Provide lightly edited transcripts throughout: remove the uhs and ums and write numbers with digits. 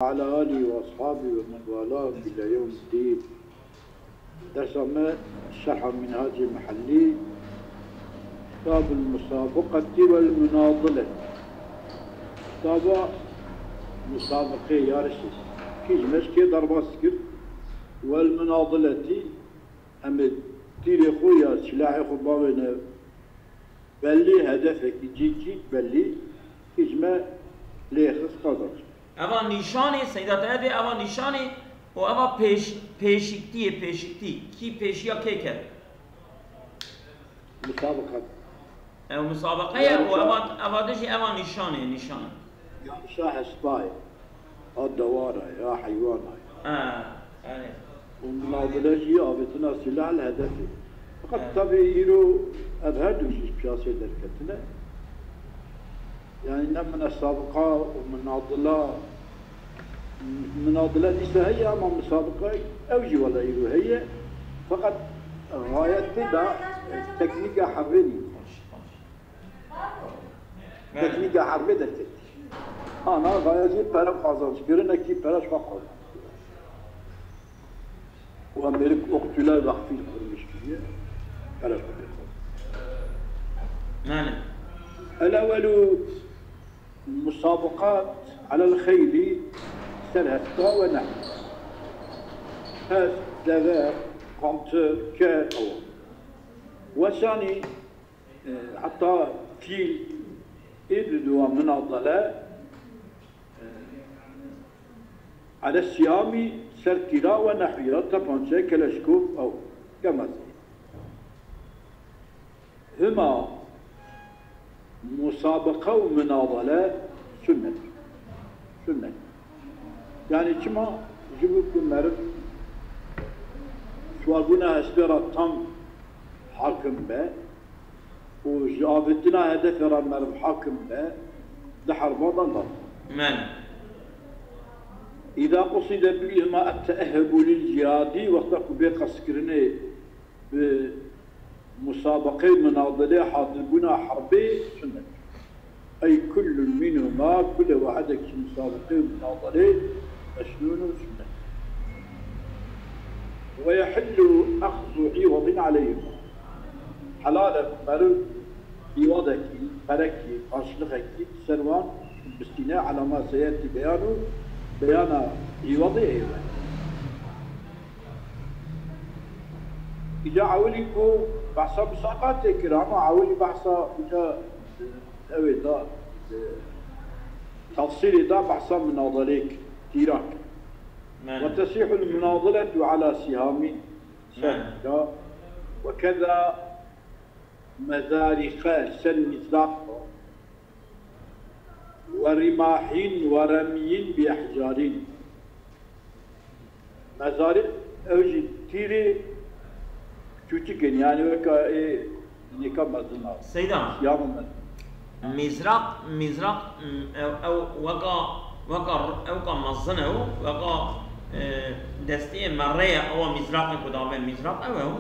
على آله وأصحابه ومن والاه إلى يوم الدين. درسنا شرح منهاج المحلي كتاب المسابقة والمناضلة. كتاب مسابقة يا رشيد كيج مشكي ضربة سكر والمناضلة أمد تيري خويا سلاحي خبابنا بلي هدفك جيجي بلي كيجما ليخص قدر اما نشانی سیدات هدی اما نشانی و اما پیشیتی کی پیشیا کی کرد مسابقة او مسابقه و اما دشی اما نشان يا شاه سباي الدوارة يا حيوانة يعني ومناضلة جي آبتنا سلاح الهدفي فقط طبيعي يرو أبهدو شيش بشاسي دركتنا يعني من السابقة ومناضلة ليس هي أما مسابقة أوجي ولا يرو هي فقط غاية دا تكنيكا حربيني تكنيكا حربي دركت أنا غاية برام خازنش كرنا كي براش فقط وأمريك أقتلا بخفي المشكلة براش فقط معنى الأول مسابقات على الخيل سلهتها ونحن هذا دغار قمتر كاو وثاني حتى في إبدو مناضلة على السيام سرتيرا ونحويرا طبانجة كلاشكوف أو كما هما مسابقة ومناضلة سنة يعني كما جبت مرد سوالبونا هسبرا تام حاكم به وجابتنا هدف مرد حاكم به دحر بضل من إذا قصد بهما التأهب للجهاد وقت بقسكرني بمسابقة مناضلة حاضربونا حربي سنة أي كل منهما كل واحد مسابقة مناضلة مسنون سنة ويحل أخذ عوض عليهما حلال مرد عوضك فركي قاشلخك سروان باستثناء على ما سيأتي بيان عوضي أيضا إذا عوليكو بحثا مساقات كرامة عولي بحثا أوي دا تفصيل دا بحثا مناضليك تيراك وتصيح المناضلة على سهام سنة وكذا مذارق سنطلاق ورماح ورمي بأحجار مزارق أوجي تيري küçükken yani öyle nikah mazlumlar. سيدان يوم مزرق او وقع مزنه وقع دستي مرية او مزرق قدام مزرق او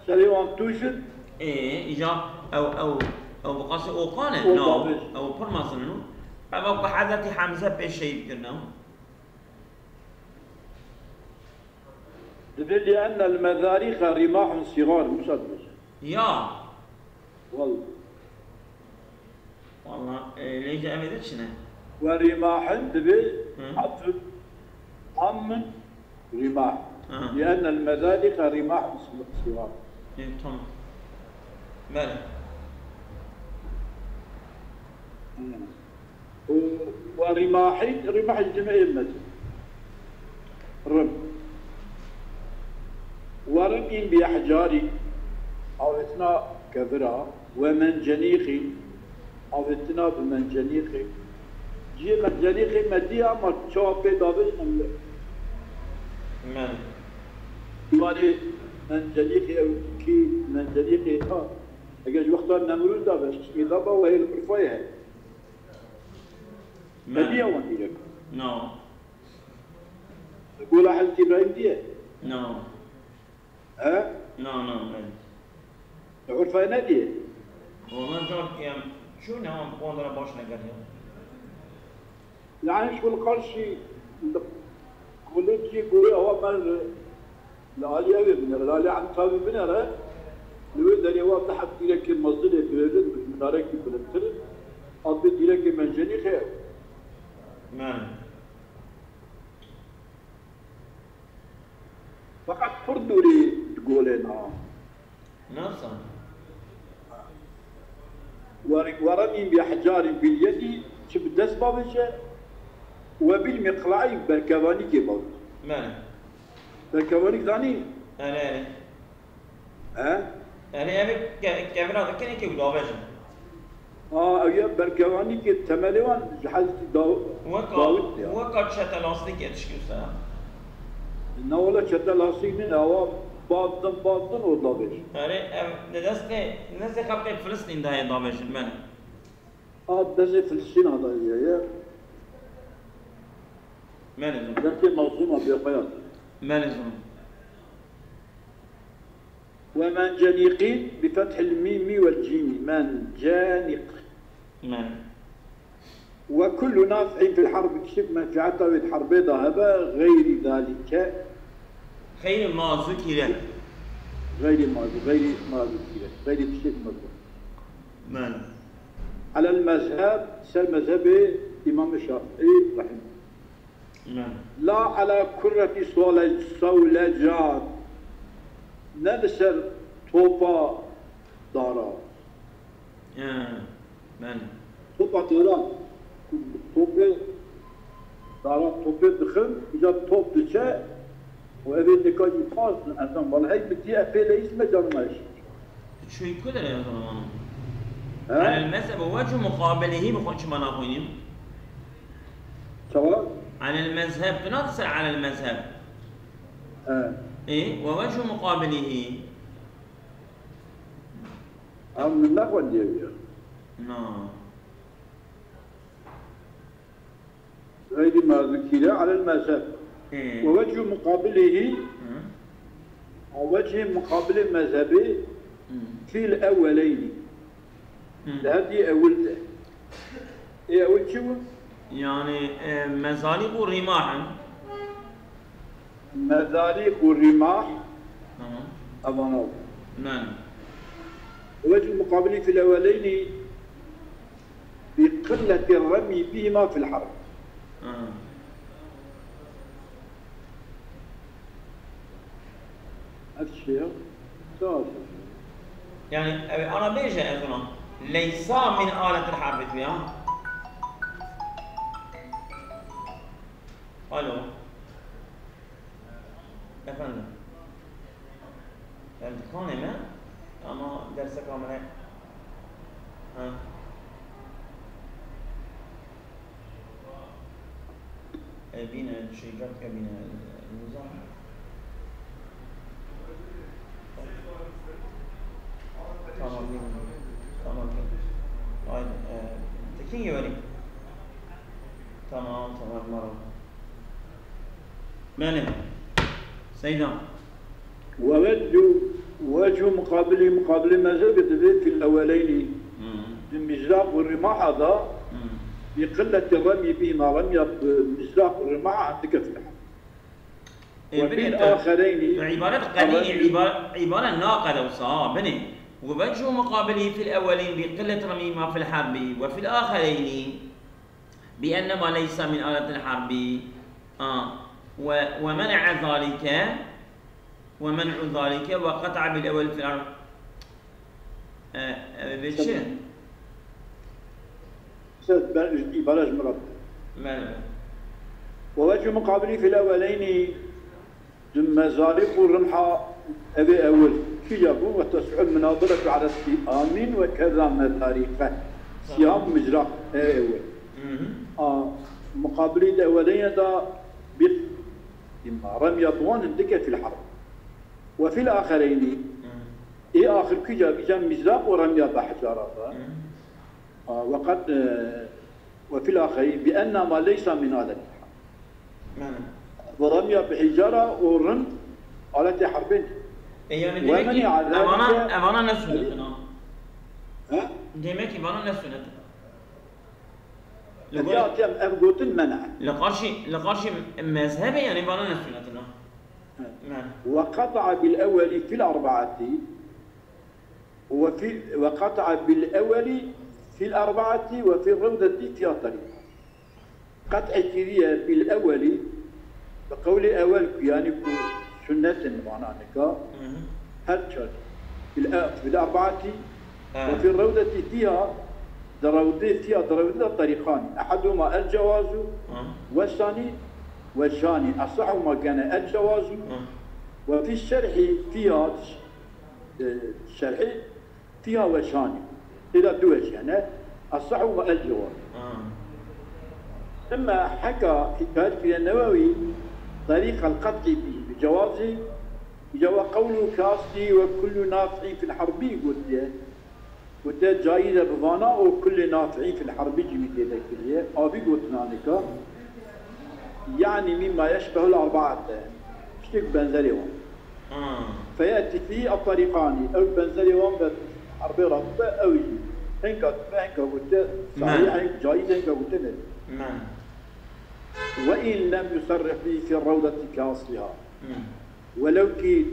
سليمان توشد اجا او بقاس او قانه او برمزنه او بحضرتي حمزة بشيء كنا لأن المذاريخ رماح صغار مسدس. يا والله ليش أمدت شنو؟ ورماح دبي عطف عم رماح لأن المذاريخ رماح صغار. تمام. بلى. ورماح الجميع مثل ورمي بأحجار أو إثناء كبرى ومنجنيخ أو إثناء بمنجنيخ جي منجنيخ مديا ما تشوفي دابل نملك يعني منجنيخ أو كي منجنيخ أجل وقتا نمرود دابل إضافة وهي الرفاية مديا واني لك تقول أحد إبراهيم ديه ها؟ No. الغرفة نادية. والله جار كم شو نعم بوندرا باش نقدر يعني شو قرشي كولتي كوري هو مال لالي أبي بنر لالي عم تابي بنر لو دني هو تحت ديرك المصدر يبرد بنارك بنتر أبي ديرك منجني خير نعم فقط فردوا لي تقولنا نفسا ورمي بأحجار باليد شبدس بابجة وبالمقلاع بركباني كباب ماله بركباني ثاني أنا ها أبي كاميرا ذكرني كيف دابجة أيام بركباني كتمليوان جحلت داود وقت شتى لاستيك يتشكي سلام نولا شتى لاستيك من هوا باطن ودابج ندست خبطة فلسطين ده دابجة ماله دزي فلسطين هذا يا ماله ذاتي موضوعة بقياد ماله ومنجنيقين بفتح الميم والجيم منجانق ماله وكل نافع في الحرب كشف منفعته بالحرب ذهب غير ذلك خير ما ذكر غير ما ذكر غير كشف مذكور ماله على المذهب سر مذهب إمام الشافعي رحمه ماله لا على كرة صولجات نبسر توبا دارا ماله توبا دارا توبا دارا توبا دخل إذا توب دشاء وأبي النكاج يفاز أنتم والله هاي بدي أفعل اسمه جرماش شو يكون يا زلمة على المذهب وجه مقابله بخونش ما ناخوينهم سواء على المذهب تنصر على المذهب إيه ووجه مقابله من النقوى ديالي نعم غير ما ذكر على المذهب ووجه مقابله ووجه مقابل المذهب في الأولين هذه أول إيه أول شو؟ يعني مزالق والرماح مذالق والرماح أبانو نعم وجه المقابل في الأولين بقلة الرمي بهما في الحرب هذا الشيء يعني أنا بيجي أظن ليس من آلة الحرب فيها ألو يا فندم الامتحان ما أما درسك عمره بينا الشيكات كبينا النظام tamam aynen tekin يوري tamam مرة ماله سيدا وجه مقابل ما زال في الأولين المزلاق والرماح هذا بقلة الرمي بهما رمي بمزلاق والرماح عندك في الحرب وفي الآخرين عبارة قليل عبارة ناقدة وصواب بني ووجه مقابله في الأولين بقلة رميهما في الحرب وفي الآخرين بأنما ليس من آلة الحرب ومنع ذلك وقطع بالأول في الأرض بشي عبارة مرتب ووجه مقابله في الأولين مزالق والرمحة أبي أول في جابوا وتسعى المناظرة على الصيام وكذا من تاريخه صيام مجرى أول مقابل الأولين دا إما رمي أطوان الدكة في الحرب وفي الآخرين إيه آخر كجا بجام مزراق ورمي بحجارات وقد وفي الآخرين بأن ما ليس من هذا الحرب ورمي بحجارة ورم آلة حربين يعني demek أمانة نسونتنا demek ki bana ne sünnet ياتي ابغوت المنع لقرشي مذهبي يعني بنا نسينا وقطع بالاول في الاربعه وقطع بالاول في الاربعه وفي الروضه في طريق قطع كريه بالاول بقول اول يعني سنه معناها هل في الاربعه وفي الروضه فيها ضرودة طريقان احدهما الجواز والثاني اصحهما كان الجواز وفي الشرح فيها وشاني الى دوج يعني اصحهما الجواز ثم حكى حكايه النووي طريق القطع فيه بجوازه جوا قوله كاصلي وكل نافع في الحرب قلت جايزه بفانا وكل نافعين في الحرب جميل ذكريه ابي قلت هناك يعني مما يشبه الاربعه اشتك بنزليهم فياتي فيه الطريقان او بنزليهم حرب رب او يجي هنك قلت صحيح جايزه هنك قلت وان لم يصرح به في الروضه كاصلها ولو كي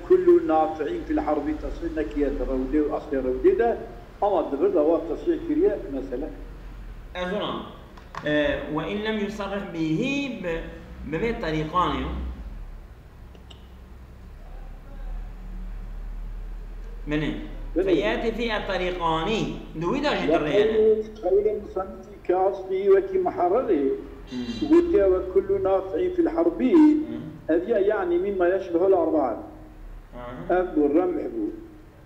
كل نافعين في الحرب تصير نكية الرودي وأصل الرودي ده أما الدبر هو تصير كريه مثلا أظن وإن لم يصرح به ببيت طريقان منين فياتي في الطريقان دويدا جدريان قول المصنف كاصلي وكي محرره وكل نافعين في الحرب هذه يعني مما يشبه الأربعة أبو الرمح بو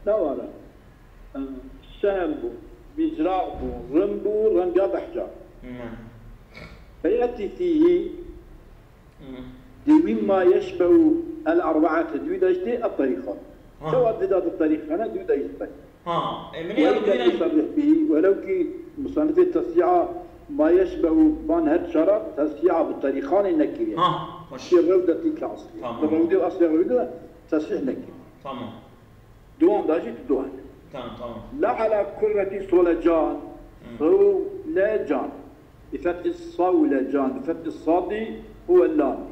نوارا سهم بو مزراع بو رنبو رنجا بحجار فيأتي فيه مما يشبه الأربعة دويدا يشتي الطريقة سواء ضد الطريقة أنا دويدا يشتي وإذا يصرح به ولو كي مصنف التصيعة ما يشبه بان شرط تصحيح بالطريقان النكرية في الروضة كأصلي الروضة وأصل الروضة تصحيح نكري تمام دوان داجي دوان تمام لا على كرة صولجان صولجان بفتح الصولجان بفتح الصادي هو اللام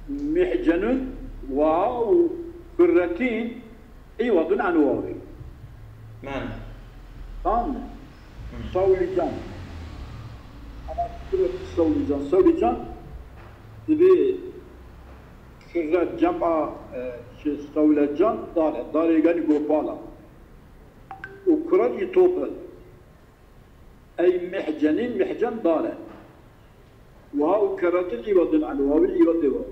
محجن واو كرتين عوض عن واوي تمام صولجان أنا كرة صولجان تبي كرة جمع صولجان دار يعني غوبالا وكرة يطوبل أي محجن دار وهو كرة عوض عن واوي عوض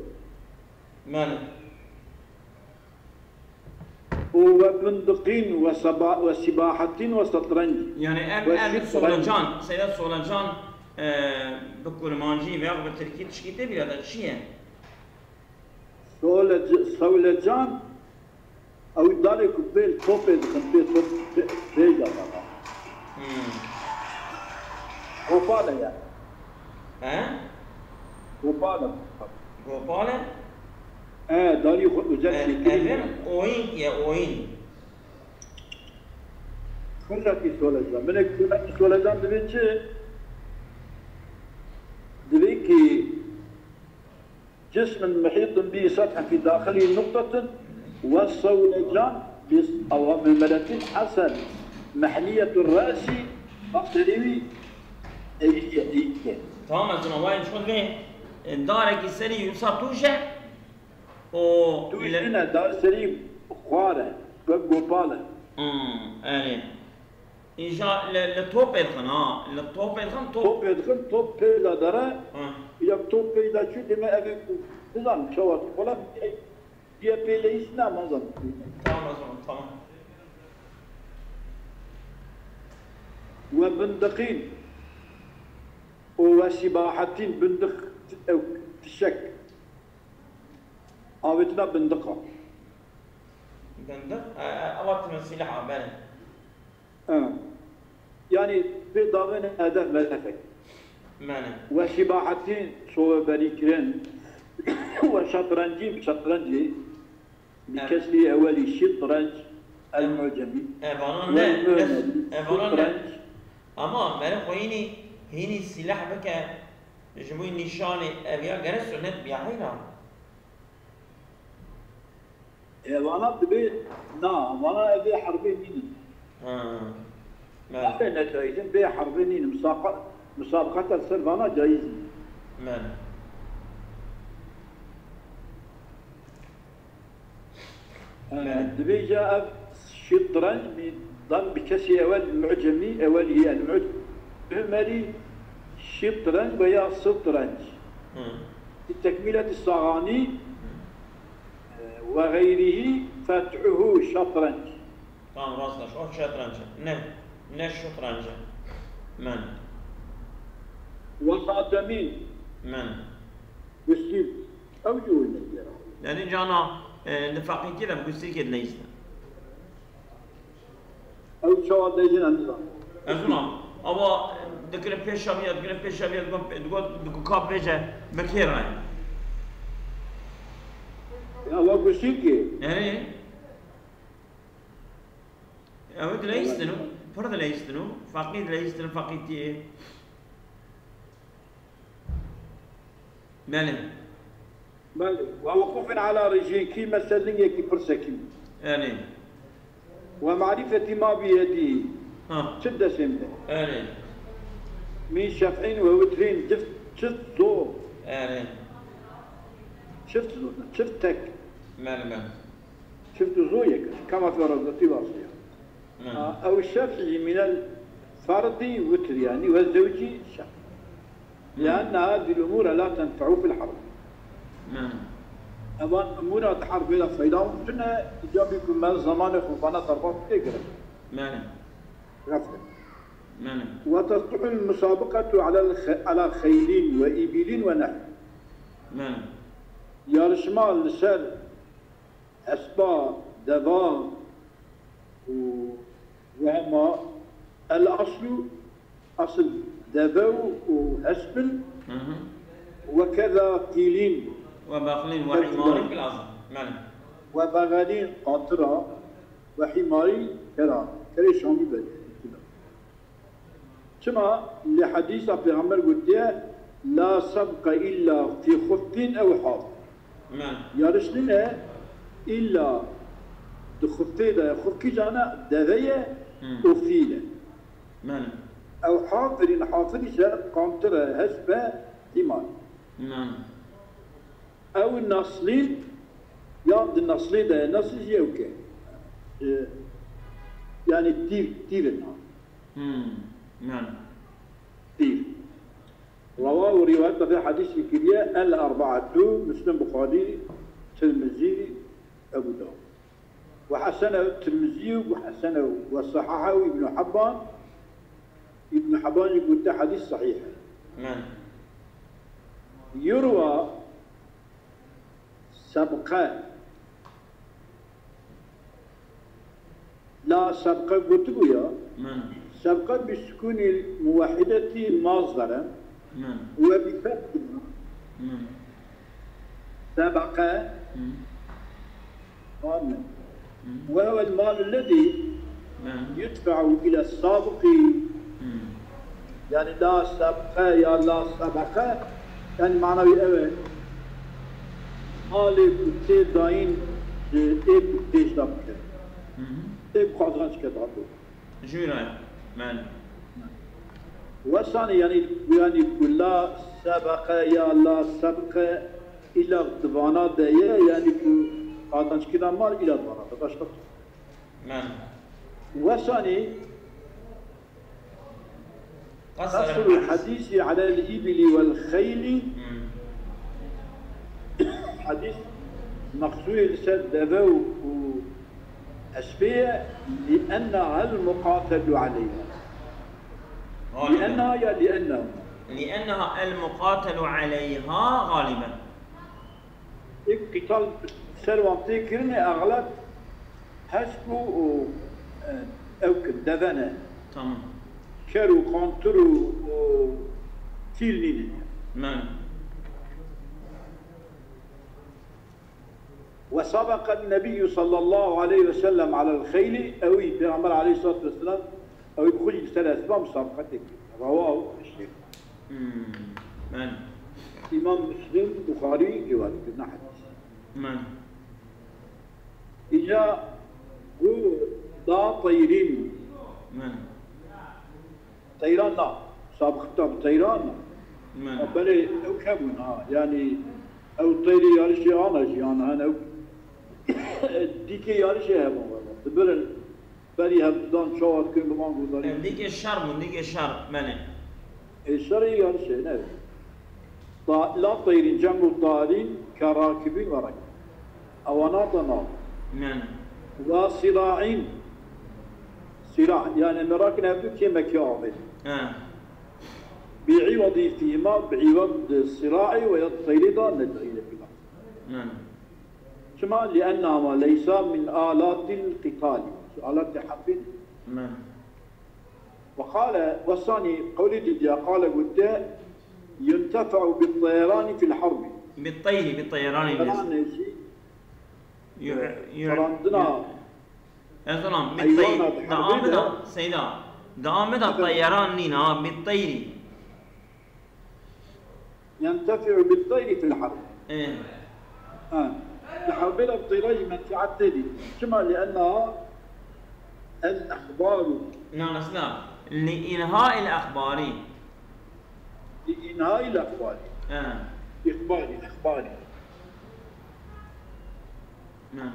وبندقين وسباحة وشطرنج يعني أب صولجان سيدات صولجان بكرمانجي وياك بالتركي تشكيته بلا تشيه صولجان أو داري كبير توبي كبير توبي بيجا بابا غوبالا يعني غوبالا داري وجدتي أذن أوين يا أوين كلها صولجان من كلها صولجان دبيكي جسم محيط به سطح في داخله نقطة والصولجان أو من ملة حسن محلية الرأس أقتربي أيديه تمام أزنا واين شو فيه دارك السري يصاب توجه توجهنا دار سري خوارة وقوبالة أنا إيجا للتوب يدخن للتوب يدخن توب لا درا يا توب لا شو دم أبي نظام شوات ولا يا بيليس نام نظام تمام وبندقين وسباحتين بندق أو تشك أوتنا بندقة أوقات من السلاح عبالة يعني في ضامن هدف ملفك معنى وسباحتين شو بريكرين وشطرنجي بكسري أولي شطرنج المعجمي والمهملي اما مالا خويني هيني السلاح بك جموي نشاني ابيا غير سنت بيعيرا وانا دبي نعم وانا ابي حربين مين مالا نتائج بي حربين مين مسابقة السلفانا جايز مالا دبي جاء شطرنج بضم بكسي اول المعجمي اول هي المعجمي شطرنج ويا شطرنج التكملة الصغاني وغيره فتحه شطرنج طبعا راسنا شو شطرنج نه شطرنج من وخاتمين من وسيم او جوين يعني جانا نفاقين كده بقصي كده ليس او شو ليجن النظام أزونا أما دكتور بيشابيا تقول كاب بيجا بكيراي هو قصيكي يعني أود ليستنو فرد ليستنو فقيد ليستنو فقيدتي مالي ووقوف على رجلين كي مسلية كي فرسكي يعني ومعرفة ما بيدي شدة سمدة يعني من شفعين ووترين شفت زور يعني شفتك مال شفت زويك كما في رضتي واصية أو الشفعي من الفرد وتر يعني والزوجي شفع لأن هذه الأمور لا تنفع في الحرب أما أمور الحرب إلى فايدة كنا إجابيكم ما زمان خوفانا طرفات تقرأ غفلة وتصلح المسابقة على خيل وإبل ونحو يرشمال لسر أسباب دباب وهما الأصل أصل دبو وهسبل وكذا قيلين وبغلين وحمار في الأصل وبغلين قاطرة وحماري كرا شامي بدي كما لحديث پیغمبر قلت لا سبق إلا في خف أو حاضر يارش لنا إلا دخفتي دا خفكي جانا دغية وفيلة أو حاضر حاضر قانترة هسبة حمار أو النصلين ياد النصلين ده نصل يوكي يعني تير النار تير رواه رواية في حديث الكلية الأربعة مسلم بخاري ترمذي أبو داود وحسنه الترمذي وحسنه وصححه ابن حبان يقول ده حديث صحيح يروى سبقة لا سبقة قلت يا سبقة بسكون الموحدة مصدرا وبفتح سبقة وهو المال الذي يدفع إلى السابق يعني لا سبقة يا لا سبقة يعني معنوي أول مالك كتير داين إيه بيش دابك إيه بخاطرانش كتابه جويرا مان وثاني يعني كل سبقة يا لا سبقة إلى دفانا داية يعني خاطرانش كده مال إلى دفانا تباشر مان وثاني قصر الحديث على الإبل والخيل حديث مقصود لسد دبو وأسفية لأنها المقاتل عليها لأنها المقاتل عليها غالبا قتال سلوانتي كرني أغلب حسبوا أو كدفنا تمام شرو قانترو تيلين وسبق النبي صلى الله عليه وسلم على الخيل أو بيعمل عليه الصلاة والسلام أو يدخل ثلاث مسابقة رواه الشيخ. من؟ إمام مسلم بخاري رواية ابن حديث. من؟ إجا هو دا طيرين. من؟ طيران لا سابقة طيران. من؟ بل أو كمنا يعني أو طيري يعني شيء أنا أو ديكي يعني شيء هم والله. بلي هبدان شوات كل ما نقول ذلك. ديك الشر من؟ الشر يعني شيء نعم. لا طيرين جمع الطائرين كراكبين ورق أو ناطنا من؟ وصراعين صراع يعني مراكن هبدو كما كامل بعوض فيما بعوض الصراع والطير دا ندعي فيما كما لأنها ليس من آلات القتال آلات حرب وقال والثاني قولي جديا قال قلت ينتفع بالطيران في الحرب بالطيران فرندنا سلام بالطير دامدا سيدا دامدا الطيران نينا بالطير ينتفع بالطير في الحرب الحرب الطيران من تعتدي كما لأنها الأخبار نعم اسلام لإنهاء الأخبار لإنهاء الأخبار إخباري نعم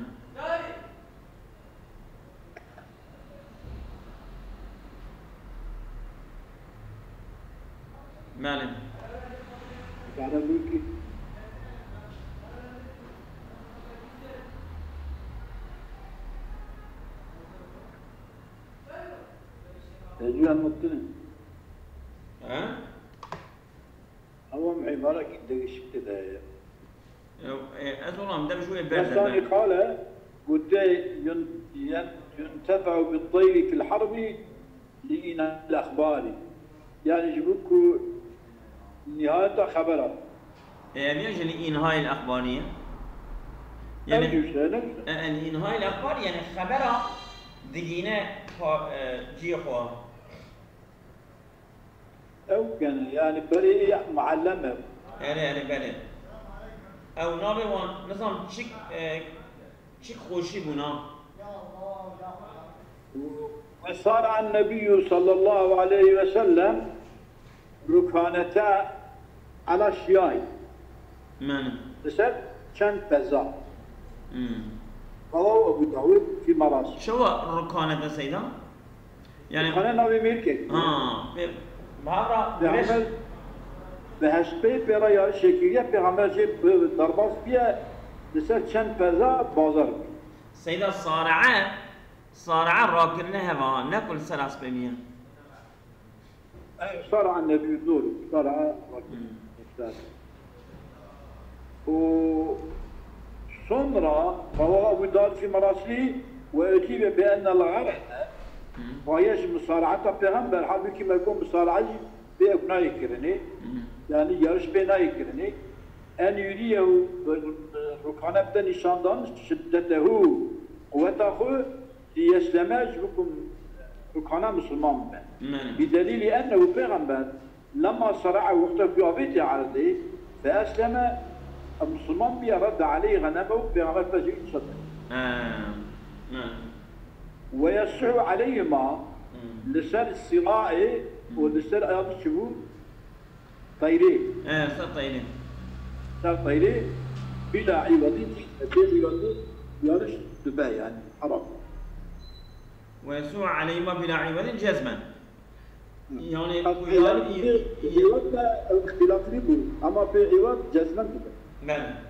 مالك على ملكي تجي المطلع هو عبارة كده شفت ده أظن ده بشوية الثاني قال قلت ينتفع بالطير في الحرب لإنهاء الأخبار يعني يجيبوك نهاية خبرات يعني يجي لإنهاء الأخبارية يعني إنهاء الأخبار يعني خبرة دقينا جيخوا أو كان يعني بريء معلمة يعني بله أو نابوان مثلا شيك خوشي بنا وصار عن النبي صلى الله عليه وسلم ركانتا على شياي من؟ بسبب كان فزا رواه أبو داود في مراسم شو ركانتا سيدا؟ يعني ركانة نوي ملكي بهذا بعمل بهشبه برا يا شكلية بعمل جيب ضرباس بيا بسبب كان فزا بازار سيدا صارعة راكنها هوا ناكل سلاس بمية صار عن النبي الدور صار وصنرا رواه أبو داود في مراسله وأجيب بأن الغرض وهيش مصارعة پیغمبر حال كما يكون مصارعة بأبناء يكرني يعني يارش بأبناء يكرني أن يريه ركانة بدن نشاندان شدته قوته ليسلماج بكم ركانة مسلمان بدليل أنه پیغمبر لما صرع وقت في عبيد عرضه فأسلم المسلمان بيرد عليه غنمه بيغمبر فجئ صدق ويسع عليهما لسان الصراع ولسان أيام الشهور طيرين طيرين طيرين بلا عوض يارش دبا يعني حرام ويسوع عليهما بلا عوض جزما يعني عوض اختلاف نبو أما في عوض جزما دبا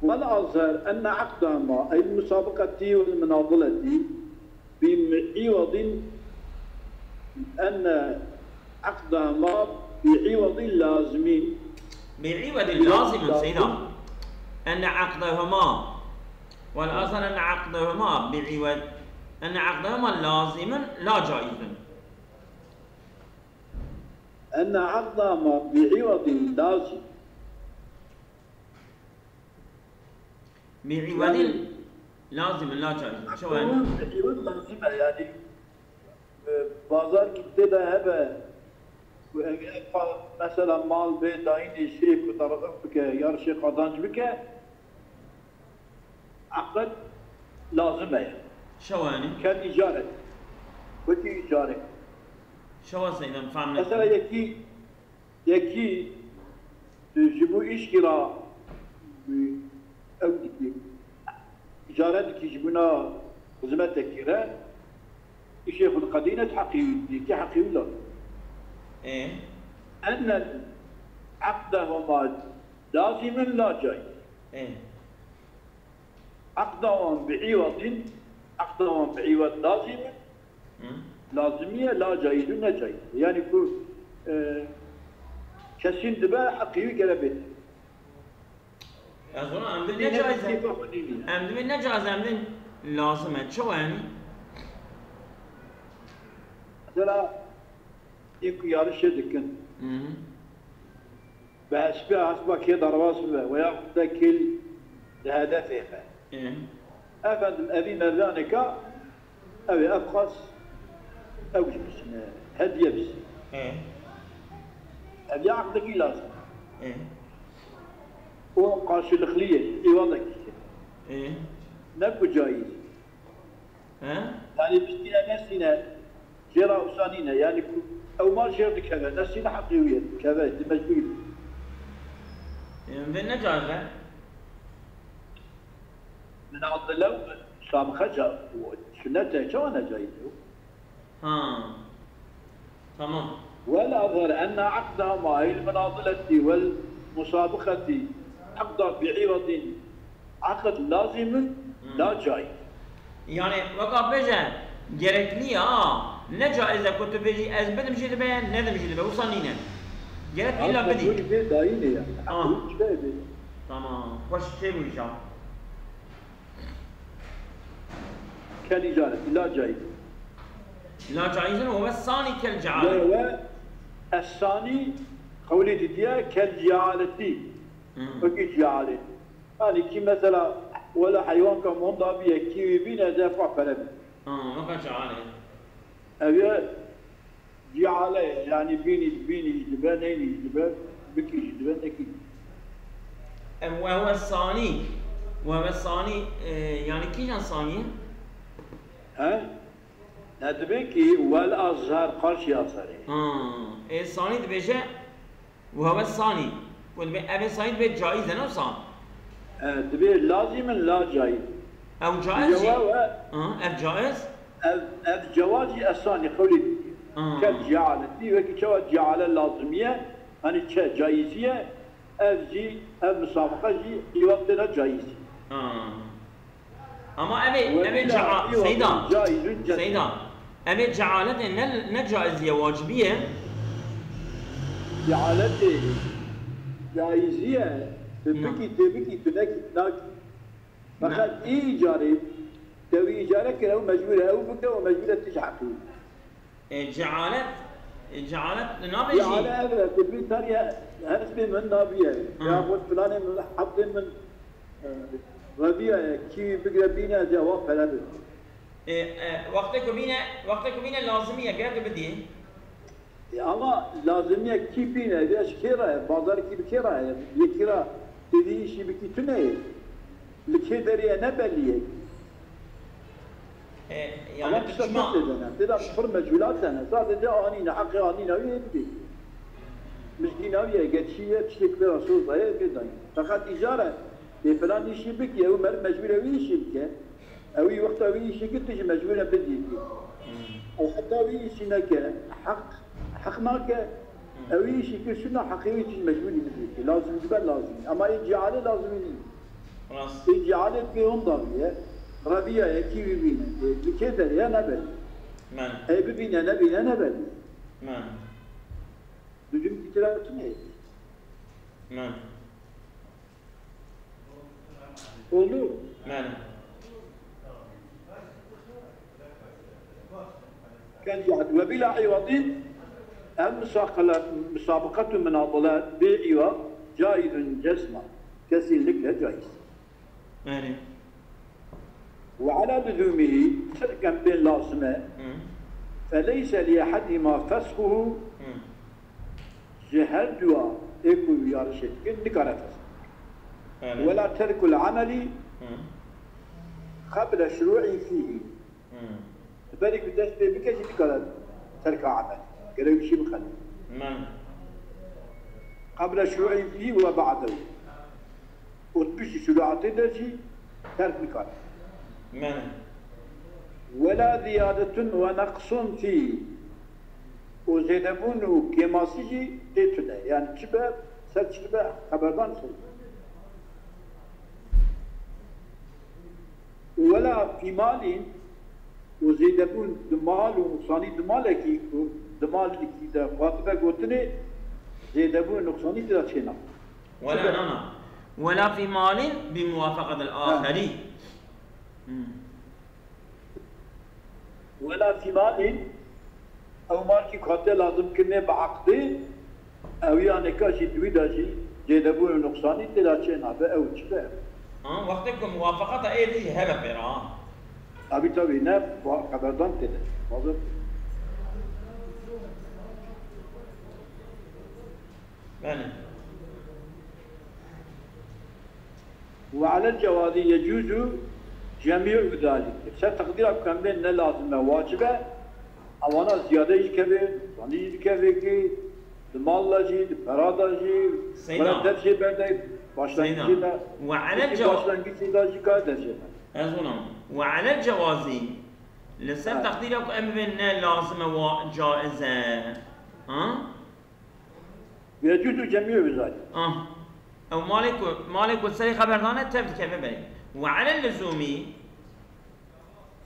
والأظهر أن عقدهما أي المسابقة والمناضلة بعوض أن عقدهما بعوض لازم بعوض لازم سيدا أن عقدهما والأظهر أن عقدهما بعوض أن عقدهما لازما لا جائزا أن عقدهما بعوض لازم بعوض يعني لازم لا جائز شو عقد يعني؟ بعوض لازمة يعني بازار كده هبه مثلا مال بين داين شيء وترغب بك يرشي قضانج بك عقد لازمة يعني شو يعني؟ كالإجارة وكي إجارة شو سيدنا فهمنا مثلا يكي جمو إشكرا أو إجارة كي جبنا زمة تكيرا الشيخ القدينة حقيقي كي حقيقي لا ايه أن عقدهما لازم لا جاي ايه عقدهم بعوض لازم لازمية لا جايز ولا جايز يعني كو كسين دبا حقيقي قلبت أظن أمدن جائزة أمدن جائزة أمدن لازمة شو يعني؟ مثلا يكو يارش دكن بحسبها كي درواس ويأخذ كل لهدفه ايه أفندم أبي مردانك أبي أبخص أو بس هدية بس ايه أبي عقدك لازم ايه وقاش الخلية يوضك ايه نبو جايز ها؟ يعني بستينا نسينا جرا وسانينا يعني أو ما جرد كذا نسينا حقيقية كذا مجبور أمدن جائزة من عبد الله سابقا جاء وسنته شو أنا جايزه ها تمام ولا أظهر أن عقدهما هي المناضلة والمسابقة عقد بعوض عقد لازم لا جاي يعني وقع بيجا جرتني نجائزة كنت بيجي از بدم جي دبا ندم جي دبا وصلنينا جرتني لا بدي دايني تمام وش شيء وش كان إجارة لا جاي لا جائزة هو بس ثاني كالجعالة لا الثاني قولي ديا كالجعالة وكي جعالة يعني كي مثلا ولا حيوان كمان ضابية كي بينا دافع فلم ما كان جعالة أبي جعالة يعني بيني جبانين جبان بكي جبان أكيد وهو الثاني يعني كي كان ثاني؟ ها؟ ندبكي والأزهر قرشي أصري الثاني دبيجة وهو الثاني أبي الثاني دبيجة جائزة نو صان دبي لازم لا جاي أو جائز أب جائز الجواز الثاني قولي كالجعالة دي وكي شو الجعالة اللازمية يعني كجائزية أفجي المسابقة جي يوقتنا جائزي أما أبي سيدان أبي جعالة نجائزية واجبية جعالة جائزية تبكي تناكي فقط إيجاري توي إيجارك أو مجبورة أو بكرة ومجبورة تجحقي جعالة نابجي جعالة هذا تبي تانية هنسبة من نابية يا فلان من حط من ربيع كي بقربينا جواب فلان وقتك بينا لازمية قاعد بدي ama lazımya ki bine de kira bazar ki kira kira dediği işi bir kitune leke deriye ne belliye yani ama kısa dedene dedi sıfır mecbulat dene sadece anine hakkı anine yedi miskin abiye geçiye çiçek bir asıl dayı bir dayı fakat icare falan işi bir ki Ömer mecbur evi işi ki evi vakit evi işi gitti mecbur evi ki o hatta evi işine ki حقناك أوي شيء كشنا حقيقي مجبورين نبيك لازم جبل لازم أما إجعاله لازمين خلاص إجعاله كيوم ضامية ربيع يكي ببين بكذا يا نبل من أي ببين نبي نبل من دجم كتير تنهي من olur من كان يعد وبلا عوض المسابقة من مناضلات بعوض جائز جسما كسلك جائز يعني وعلى لزومه تركا بين لازمة فليس لأحدهما فسخه جهل دوا إيكو يارشت كن نكارة فسخ ولا ترك العمل قبل الشروع فيه بالك بدأت بكش نكارة ترك عمل قالوا شيء بخلي قبل الشروع فيه وبعده وتبشي شروعات درجي ترك نكارة ولا زيادة ونقص فيه وزيدبون وكيماسيجي تيتنا يعني شبه سر شبه خبردان سر ولا في مال وزيدبون دمال ونقصاني دمالكي دمالكي دا فاطمة قلتني زيدبون نقصاني دا تشينا ولا في مال بموافقة الآخرين ولا في مال او مالكي خاطر لازم كنه بعقدي او يعني كاشي دوي داشي جيدبون نقصاني تلاشينا او تشبه وقتكم موافقة ايه دي هبه فيران ابي تبي نف خبردان كده واضح بله وعلى الجواز يجوز جميع ذلك ستقدير كم بين لازمه واجبه اوانا زياده يكبر ثاني يكبر كي المال جي البرادا جي برادر جي بعد باشلان وعلى الجواز أزونا وعلى الجواز لسه تقديرك ام بين لازمه وجائزه يجوز جميع ذلك او مالك والسري خبرنا تبت كيف بالي وعلى اللزومي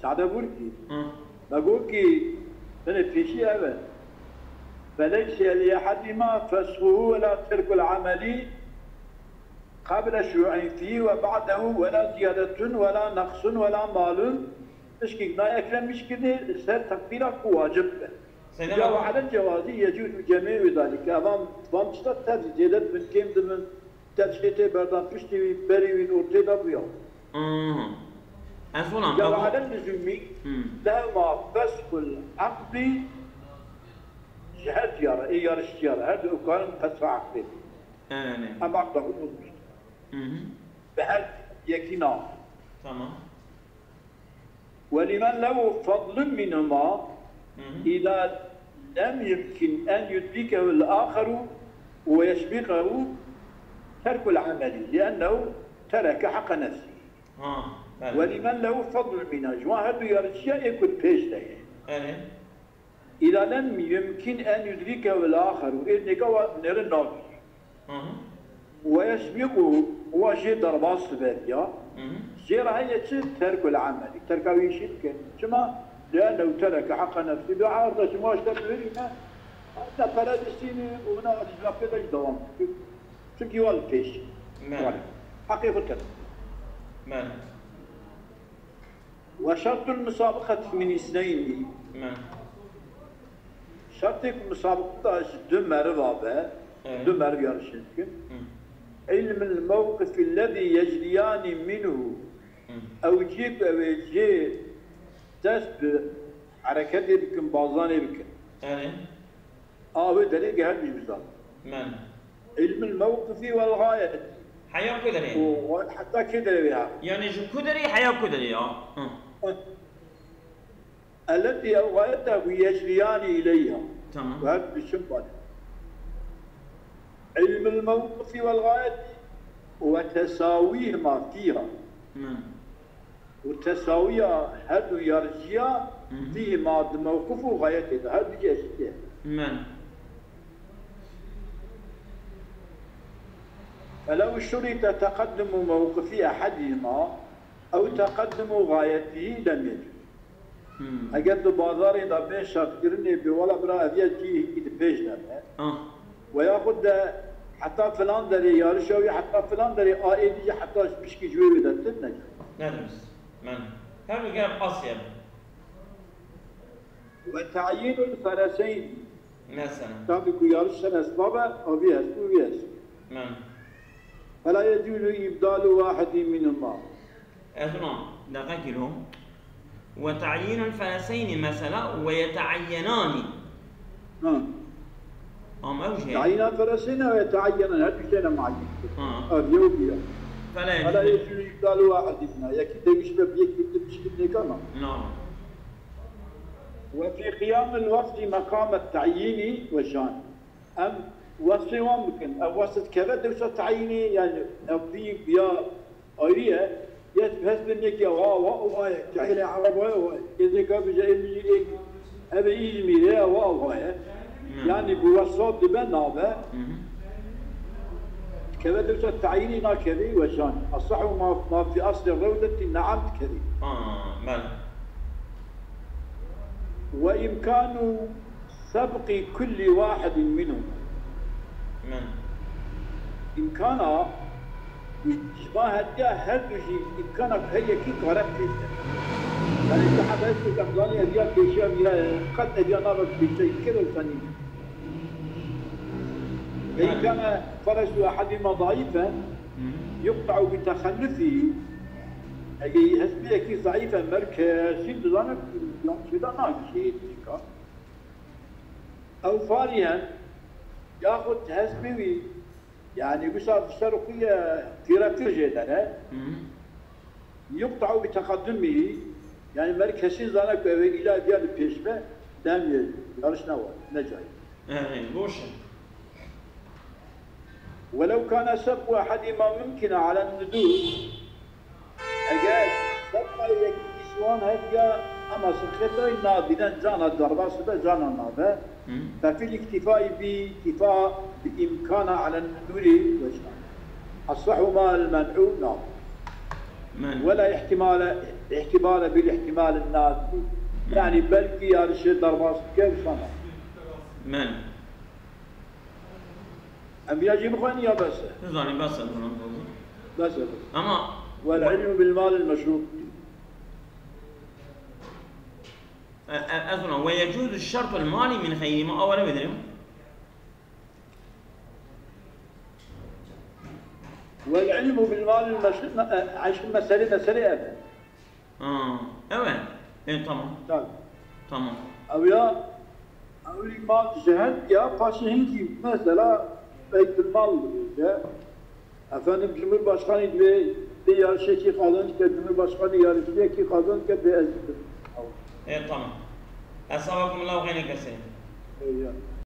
سعد بوركي بقول كي أنا في شيء أبدا فليس لأحدهما فسخه ولا ترك العمل قبل الشروع فيه وبعده ولا زيادة ولا نقص ولا مال مش كنا أكلم مش كده سر تقديرك واجب وعلى الجواز يجوز جميع ذلك أمام فانشطة تزيدت من كم ضمن تشكيته بردان فشتي بريوين أرتدا بيا وعلى اللزوم لهما فسخ العقد جهة يارا إيه يارا الشيارة هذا كان فسخ عقد أما عقد أقول بهذا يكينا تمام ولمن له فضل منهما إذا لم يمكن أن يدركه الآخر ويسبقه ترك العمل لأنه ترك حق نفسه ولمن له فضل من أجواء هذا يرجع يكون بيش له إذا لم يمكن أن يدركه الآخر إذن قوى نر الناقي ويسبقه هو شيء ضربات سبابية زير هي ترك العمل تركه يشرك كما لأنه ترك حق نفسه بعارضة ما اشترك هذا فلسطين وهنا الإسلام دوام çünkü yol peş. حقيقة. وشرط المسابقة من اثنين. شرط المسابقة دمر بابا دمر yarışırken علم الموقف الذي يجريان منه أو جيب أو جي دست حركات يمكن بعضان يمكن. دليل هذا المثال. علم الموقف والغاية حياة كدري وحتى كدري بها يعني جو كدري حياة كدري التي غايته يجريان إليها تمام وهذا بالشمال علم الموقف والغاية وتساويهما فيها وتساويها هذا يرجع فيهما موقف وغايته هذا جاء فلو اشترط تقدم موقف أحدهما أو تقدم غايته لم يجوز. أجد بازار إذا بين شرط كرني بولا برا هذه جيه كده بيج لنا. ويأخذ حتى فلان دري يارشوا حتى فلان دري آئدي حتى بشكي جوي بدأ تنجح. ندرس. هم يجاب أصيب. وتعيين الفرسين. مثلا. تابعوا يارش أسبابه أو بيهس. فلا يجوز إبدال واحد منهما أثناء دقيق لهم وتعيين الفلسين مثلا ويتعينان. أوجه تعيين الفلسين ويتعينان هذا شيء معين. اليوبيا. فلا يجوز إبدال واحد منها يكيد يشبه بيكيد بشكل كمان. نعم. وفي قيام الوصف مقام التعيين وشان وصف ممكن أو وصف كذا دوسة تعييني يعني في بيا أريه يتبهز منك يا واو تعيين عربي إذا كان بجاي أبي إيمي يا واو يعني بوصف بنابه كذا دوسة تعييني ناكذي وشان الصح ما في أصل الروضة نعم كذي. بلى. وإمكان سبق كل واحد منهم. إمكان إشباه هذا شيء إمكان هي كي قرأت فيه. يعني إذا حدثت أفضلية ديال بيشام قد أبي نظر بشيء كذا ثاني. إذا كان فرس أحدهما ضعيفا يقطع بتخلفه. أي هسبيه كي ضعيفا مركز شيء ظنك كذا ناقص أو فاريا يأخذ هسبي يعني بصار الشرقية تيراتير جدا يقطع بتقدمه يعني مركز شيء ظنك إلى ديال البيشبه دام يرشنا نجاي. ولو كان سبق أحدهما ممكن على الندوس أجل سبق يكتسوان هديا أما سخطة نابدا جانا الضربة سبا جانا نابا ففي الاكتفاء باكتفاء بإمكان على الندور وجهان الصح ما المنع ناب ولا احتمال بالاحتمال النادي يعني بلكي يا رشيد ضربة كيف صنع أم يجب خانية بس بس أما والعلم بالمال المشروط أظن ويجوز الشرط المالي من غير ما أولا بدرهم والعلم بالمال المشروط عشان مسألة أبدا أولا إيه تمام أو المال جهد يا باشهنكي مثلا بيت المال يا أفهم جمهور باشخاني دي yarışaki kadın ki Cumhurbaşkanı yarışaki kadın ki tamam. Assalamu alaikum ve rahmetullahi ve berekatuhu.